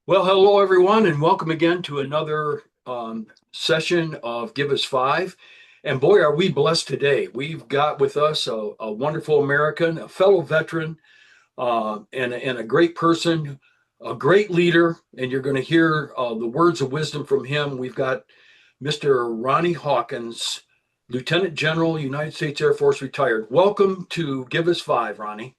Well, hello everyone, and welcome again to another session of Give Us Five. And boy, are we blessed today. We've got with us a wonderful American, a fellow veteran, and a great person, a great leader. And you're going to hear the words of wisdom from him. We've got Mr. Ronnie Hawkins, Lieutenant General, United States Air Force, retired. Welcome to Give Us Five, Ronnie.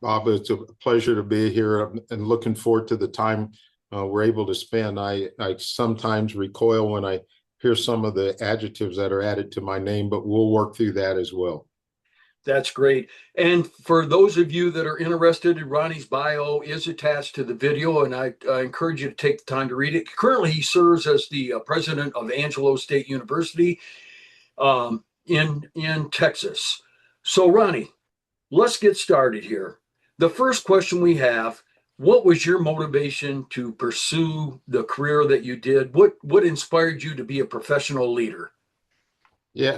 Bob, it's a pleasure to be here and looking forward to the time we're able to spend. I sometimes recoil when I hear some of the adjectives that are added to my name, but we'll work through that as well. That's great. And for those of you that are interested, Ronnie's bio is attached to the video, and I encourage you to take the time to read it. Currently, he serves as the president of Angelo State University in Texas. So, Ronnie, let's get started here. The first question we have: what was your motivation to pursue the career that you did? What inspired you to be a professional leader? Yeah,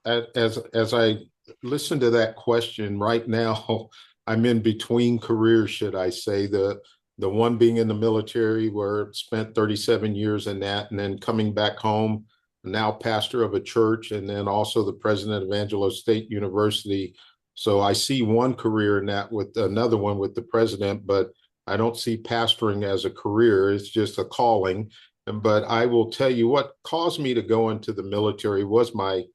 as I listen to that question right now, I'm in between careers, should I say. The one being in the military, where I spent 37 years in that, and then coming back home, now pastor of a church, and then also the president of Angelo State University. So I see one career in that with another one with the president, but I don't see pastoring as a career. It's just a calling. But I will tell you what caused me to go into the military was my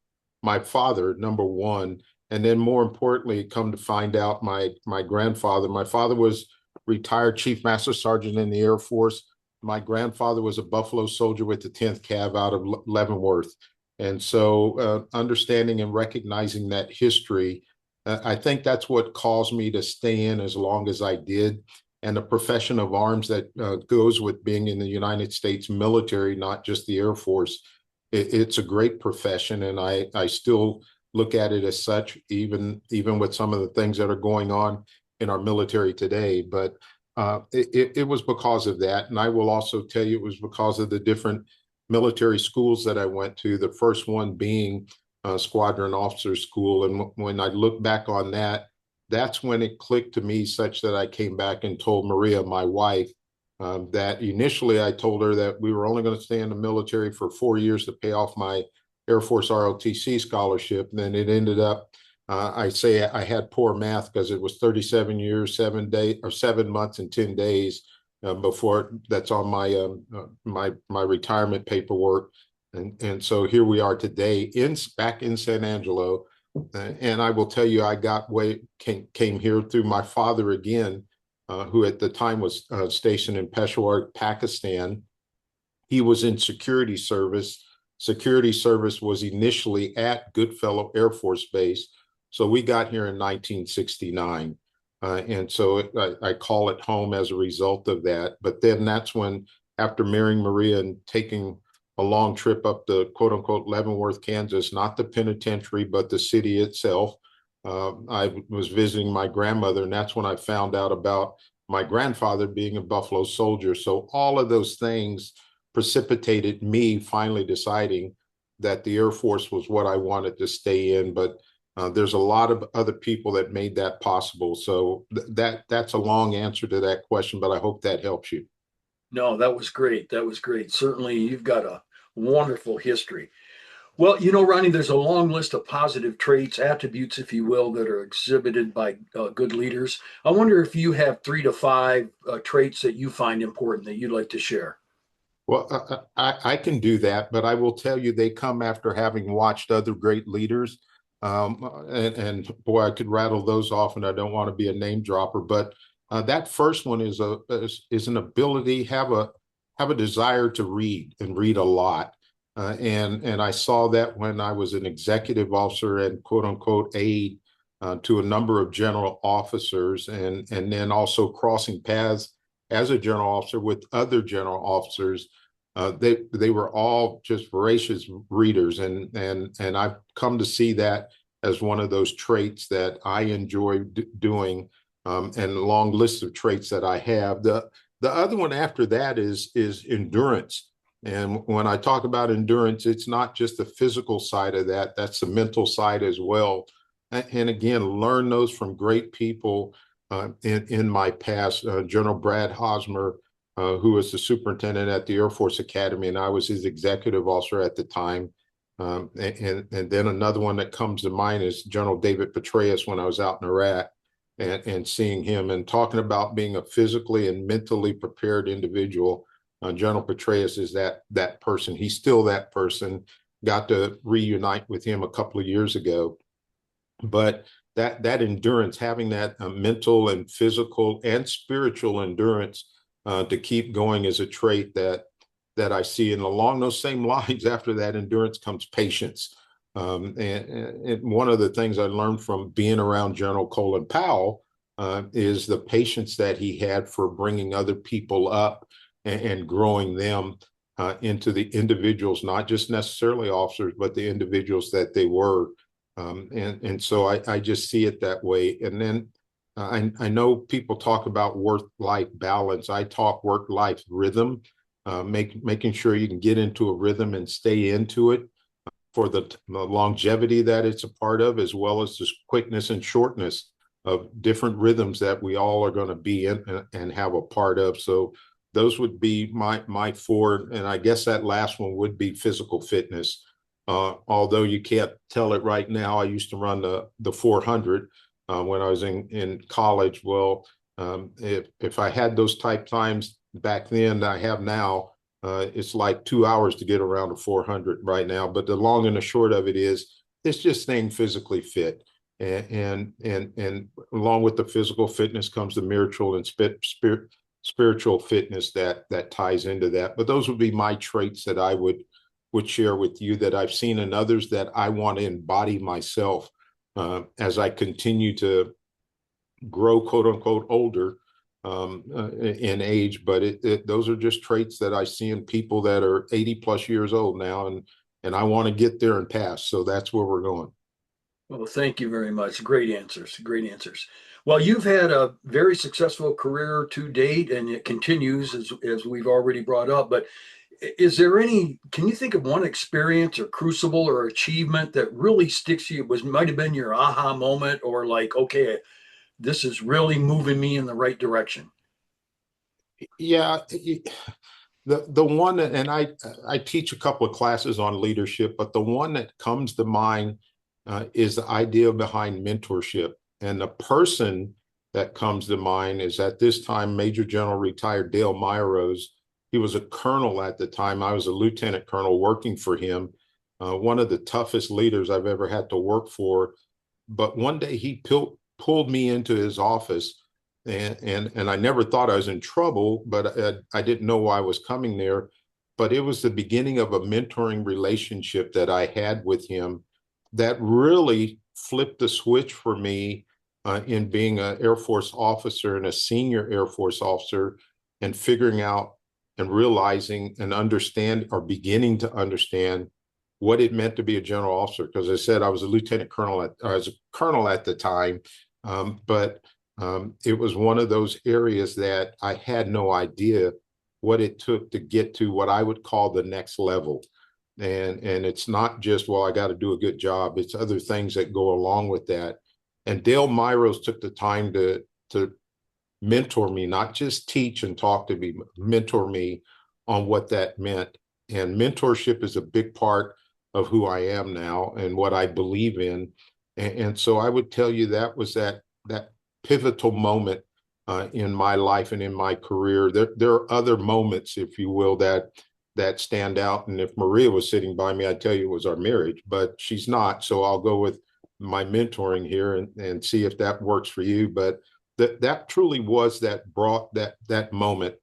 father, number one, and then more importantly, come to find out my grandfather. My father was retired Chief Master Sergeant in the Air Force. My grandfather was a Buffalo Soldier with the 10th Cav out of Leavenworth. And so understanding and recognizing that history, I think that's what caused me to stay in as long as I did. And the profession of arms that goes with being in the United States military, not just the Air Force, it's a great profession. And I still look at it as such, even with some of the things that are going on in our military today. But it was because of that. And I will also tell you it was because of the different military schools that I went to, the first one being Squadron Officer School. And when I look back on that, that's when it clicked to me such that I came back and told Maria, my wife, that initially I told her that we were only going to stay in the military for 4 years to pay off my Air Force ROTC scholarship. And then it ended up, I say I had poor math because it was 37 years, 7 days, or 7 months and 10 days before that's on my retirement paperwork. And so here we are today back in San Angelo. And I will tell you, I came here through my father again, who at the time was stationed in Peshawar, Pakistan. He was in security service. Security service was initially at Goodfellow Air Force Base. So we got here in 1969. And so I call it home as a result of that. But then that's when, after marrying Maria and taking a long trip up the quote unquote Leavenworth, Kansas, not the penitentiary, but the city itself. I was visiting my grandmother, and that's when I found out about my grandfather being a Buffalo Soldier. So all of those things precipitated me finally deciding that the Air Force was what I wanted to stay in. But there's a lot of other people that made that possible. So that's a long answer to that question, but I hope that helps you. No, that was great. That was great. Certainly, you've got a wonderful history. Well, Ronnie, there's a long list of positive traits, attributes, if you will, that are exhibited by good leaders. I wonder if you have 3 to 5 traits that you find important that you'd like to share. Well, I can do that, but I will tell you they come after having watched other great leaders. And boy, I could rattle those off, and I don't want to be a name dropper, but that first one is an ability, have a desire to read and read a lot. And I saw that when I was an executive officer and quote unquote aide to a number of general officers, and then also crossing paths as a general officer with other general officers. They were all just voracious readers, and I've come to see that as one of those traits that I enjoy doing, and a long list of traits that I have. The other one after that is endurance. And when I talk about endurance, it's not just the physical side of that, that's the mental side as well. And again, learn those from great people in my past. General Brad Hosmer who was the superintendent at the Air Force Academy, and I was his executive officer at the time. And then another one that comes to mind is General David Petraeus when I was out in Iraq, and seeing him and talking about being a physically and mentally prepared individual. General Petraeus is that person. He's still that person. Got to reunite with him a couple of years ago. But that endurance, having that mental and physical and spiritual endurance to keep going is a trait that I see. And along those same lines, after that endurance comes patience. And one of the things I learned from being around General Colin Powell is the patience that he had for bringing other people up and growing them into the individuals, not just necessarily officers, but the individuals that they were. And so I just see it that way. And then I know people talk about work-life balance. I talk work-life rhythm, making sure you can get into a rhythm and stay into it for the longevity that it's a part of, as well as the quickness and shortness of different rhythms that we all are going to be in and have a part of. So those would be my four. And I guess that last one would be physical fitness. Although you can't tell it right now, I used to run the 400 when I was in college. Well, if I had those type times back then that I have now, it's like 2 hours to get around a 400 right now. But the long and the short of it is, it's just staying physically fit, and along with the physical fitness comes the spiritual and spiritual fitness that ties into that. But those would be my traits that I would share with you that I've seen in others that I want to embody myself as I continue to grow, quote unquote, older in age. But those are just traits that I see in people that are 80 plus years old now, and I want to get there and pass. So that's where we're going. Well, thank you very much. Great answers. Great answers. Well, you've had a very successful career to date, and it continues as we've already brought up. But is there can you think of one experience or crucible or achievement that really sticks to you? Might have been your aha moment, or like, okay, this is really moving me in the right direction. Yeah, the one, and I teach a couple of classes on leadership, but the one that comes to mind is the idea behind mentorship. And the person that comes to mind is, at this time, Major General retired Dale Myrose. He was a colonel at the time. I was a lieutenant colonel working for him, one of the toughest leaders I've ever had to work for. But one day he pulled me into his office, and I never thought I was in trouble, but I didn't know why I was coming there. But it was the beginning of a mentoring relationship that I had with him that really flipped the switch for me in being an Air Force officer and a senior Air Force officer, and figuring out and realizing and understand, or beginning to understand, what it meant to be a general officer. Because I said I was a lieutenant colonel, I was a colonel at the time, but it was one of those areas that I had no idea what it took to get to what I would call the next level. And it's not just, well, I got to do a good job. It's other things that go along with that. And Dale Myrose took the time to mentor me, not just teach and talk to me, mentor me on what that meant. And mentorship is a big part of who I am now and what I believe in. And so I would tell you that was that pivotal moment in my life and in my career. There are other moments, if you will, that stand out. And if Maria was sitting by me, I'd tell you it was our marriage, but she's not. So I'll go with my mentoring here and see if that works for you. But that truly was that brought that moment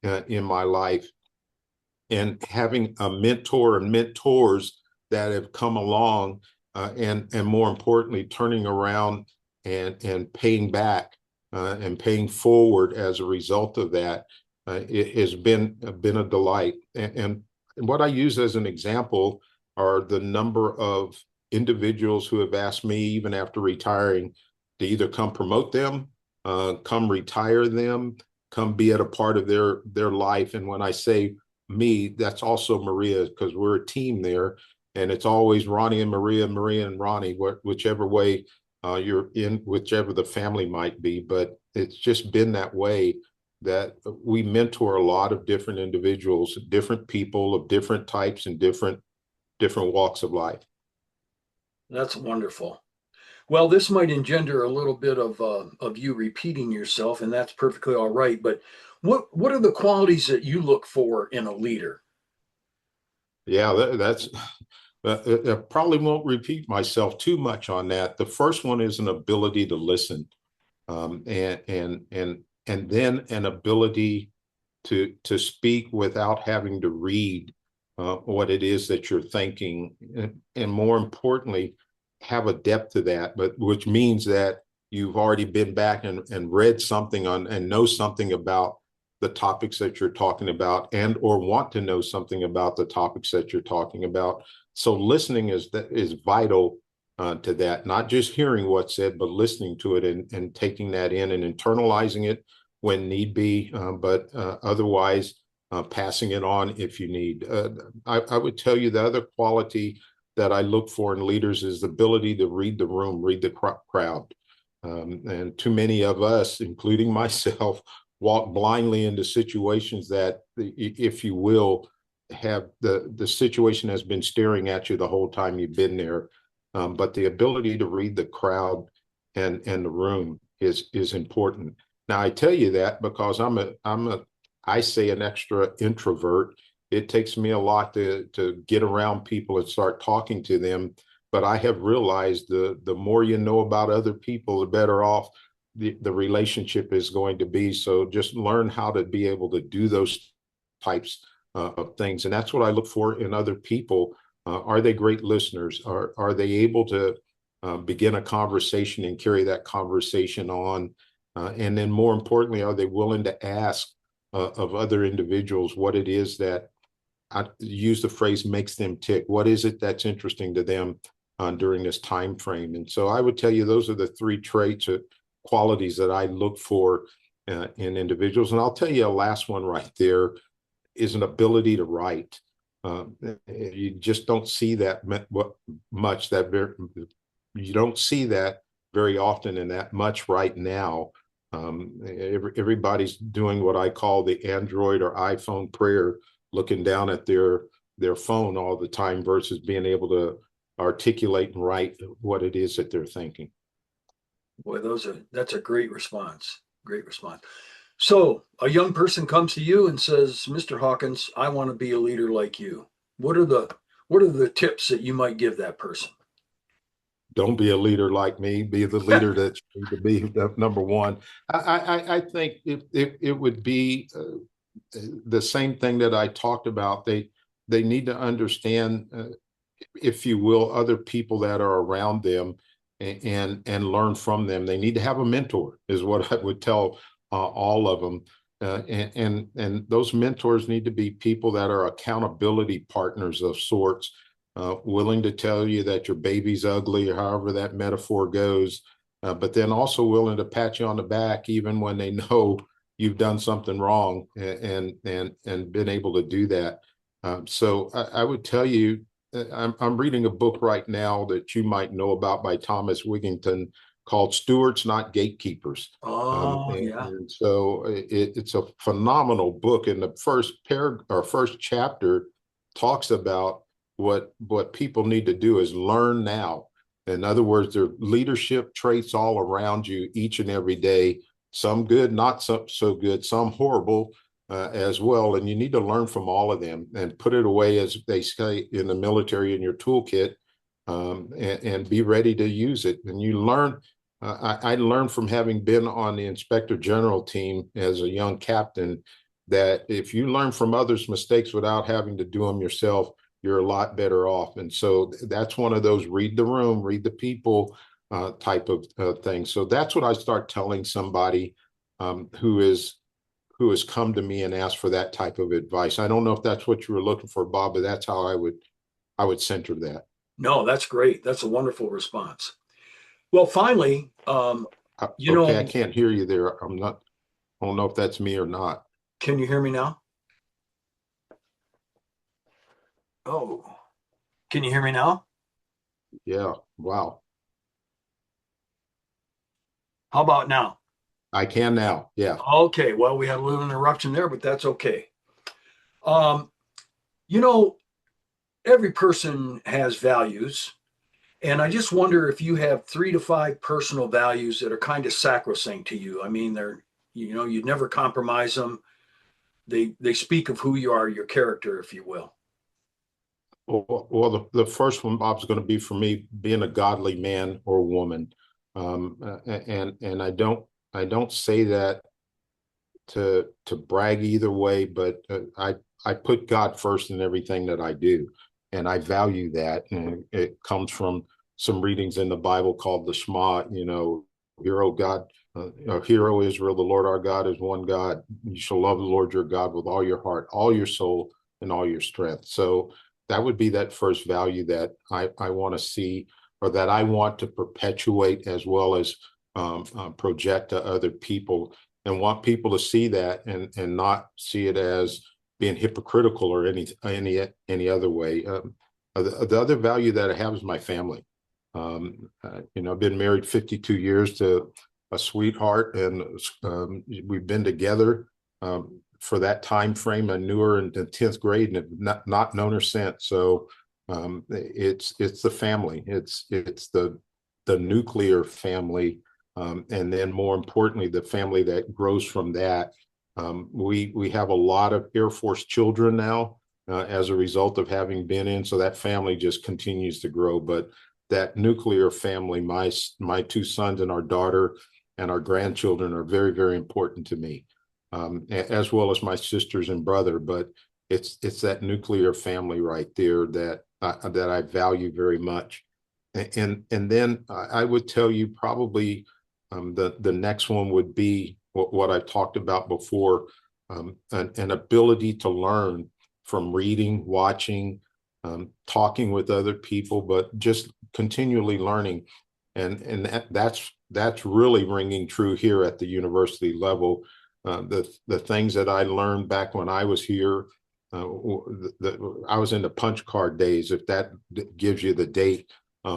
in my life. And having a mentor and mentors that have come along, and more importantly, turning around and paying back and paying forward as a result of that, it has been a delight. And what I use as an example are the number of individuals who have asked me, even after retiring, to either come promote them, come retire them, come be at a part of their life. And when I say me, that's also Maria, because we're a team there. And it's always Ronnie and Maria, Maria and Ronnie, whichever way you're in, whichever the family might be. But it's just been that way. that we mentor a lot of different individuals, different people of different types and different walks of life. That's wonderful. Well, this might engender a little bit of you repeating yourself, and that's perfectly all right. But what are the qualities that you look for in a leader? Yeah, that's I probably won't repeat myself too much on that. The first one is an ability to listen, and then an ability to speak without having to read what it is that you're thinking, and more importantly, have a depth to that. But which means that you've already been back and read something on and know something about the topics that you're talking about, and or want to know something about the topics that you're talking about. So listening is vital to that, not just hearing what's said, but listening to it and taking that in and internalizing it when need be, but otherwise passing it on if you need. I would tell you the other quality that I look for in leaders is the ability to read the room, read the crowd. And too many of us, including myself, walk blindly into situations that, if you will, have the situation has been staring at you the whole time you've been there. But the ability to read the crowd and the room is important. Now I tell you that because I say an extra introvert. It takes me a lot to get around people and start talking to them. But I have realized the more you know about other people, the better off the relationship is going to be. So just learn how to be able to do those types of things. And that's what I look for in other people. Are they great listeners? Are they able to begin a conversation and carry that conversation on? And then more importantly, are they willing to ask of other individuals what it is that, I use the phrase, makes them tick? What is it that's interesting to them during this time frame? And so I would tell you those are the three traits or qualities that I look for in individuals. And I'll tell you a last one right there is an ability to write. You just don't see that much. You don't see that very often and that much right now. Everybody's doing what I call the Android or iPhone prayer, looking down at their phone all the time versus being able to articulate and write what it is that they're thinking. Boy, that's a great response. Great response. So a young person comes to you and says, Mr. Hawkins, I want to be a leader like you. What are the tips that you might give that person? Don't be a leader like me. Be the leader that you need to be. Number one, I think it would be the same thing that I talked about. They need to understand, if you will, other people that are around them and learn from them. They need to have a mentor, is what I would tell all of them. And those mentors need to be people that are accountability partners of sorts, willing to tell you that your baby's ugly, or however that metaphor goes, but then also willing to pat you on the back even when they know you've done something wrong, and been able to do that. So I would tell you, I'm reading a book right now that you might know about by Thomas Wigington called Stewards, Not Gatekeepers. Oh, yeah. And so it's a phenomenal book. And the first chapter talks about what people need to do is learn now. In other words, there are leadership traits all around you each and every day, some good, not so good, some horrible as well. And you need to learn from all of them and put it away, as they say in the military, in your toolkit, and be ready to use it. And you learn. I learned from having been on the Inspector General team as a young captain that if you learn from others' mistakes without having to do them yourself, you're a lot better off. And so that's one of those read the room, read the people type of thing. So that's what I start telling somebody who has come to me and asked for that type of advice. I don't know if that's what you were looking for, Bob, but that's how I would center that. No, that's great. That's a wonderful response. Well, finally, Okay, I can't hear you there. I don't know if that's me or not. can you hear me now? Oh, can you hear me now? Yeah. Wow. How about now? I can now. Yeah. Okay, well, we had a little interruption there, but that's okay. Um, you know, every person has values, and I just wonder if you have 3 to 5 personal values that are kind of sacrosanct to you. I mean, they're, you'd never compromise them. They speak of who you are, your character, if you will. Well, the first one, Bob's going to be for me being a godly man or woman, and I don't say that to brag either way, but I put God first in everything that I do, and I value that, and it comes from some readings in the Bible called the Shema. Hear, O God, hear, O Israel, the Lord our God is one God. You shall love the Lord your God with all your heart, all your soul, and all your strength. So that would be that first value that I want to see, or that I want to perpetuate, as well as project to other people, and want people to see that, and not see it as being hypocritical or any other way. The other value that I have is my family. I've been married 52 years to a sweetheart, and we've been together for that time frame. I knew her in the 10th grade and have not known her since. So it's the family. It's the nuclear family, and then more importantly, the family that grows from that. We have a lot of Air Force children now as a result of having been in. So that family just continues to grow. But that nuclear family, my 2 sons and our daughter and our grandchildren, are very, very important to me, as well as my sisters and brother. But it's that nuclear family right there that I value very much. And then I would tell you probably the next one would be what I talked about before, an ability to learn from reading, watching, talking with other people, but just continually learning. And that's really ringing true here at the university level. The things that I learned back when I was here, I was in the punch card days, if that gives you the date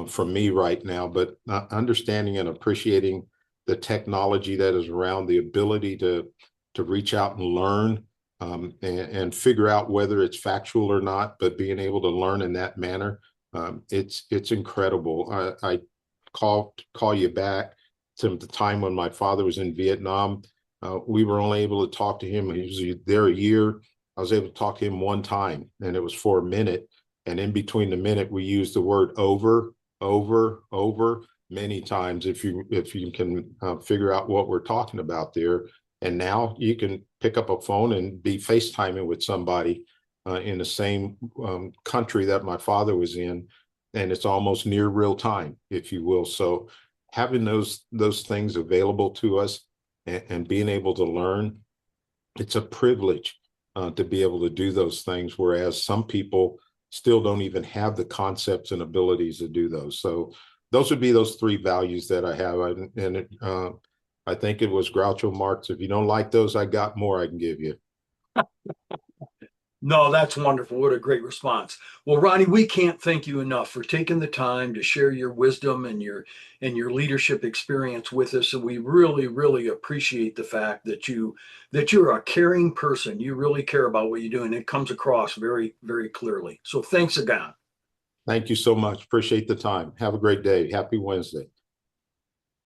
from me right now. But understanding and appreciating the technology that is around, the ability to reach out and learn, and figure out whether it's factual or not, but being able to learn in that manner, it's incredible. I call you back to the time when my father was in Vietnam. We were only able to talk to him. He was there a year. I was able to talk to him one time, and it was for a minute. And in between the minute, we used the word over, many times, if you can figure out what we're talking about there. And now you can pick up a phone and be FaceTiming with somebody in the same country that my father was in, and it's almost near real time, if you will. So having those things available to us, and being able to learn, it's a privilege to be able to do those things, whereas some people still don't even have the concepts and abilities to do those. So those would be those 3 values that I have. I think it was Groucho Marx. If you don't like those, I got more I can give you. No, that's wonderful. What a great response. Well, Ronnie, we can't thank you enough for taking the time to share your wisdom and your leadership experience with us. And we really, really appreciate the fact that you're a caring person. You really care about what you do, and it comes across very, very clearly. So thanks again. Thank you so much. Appreciate the time. Have a great day. Happy Wednesday.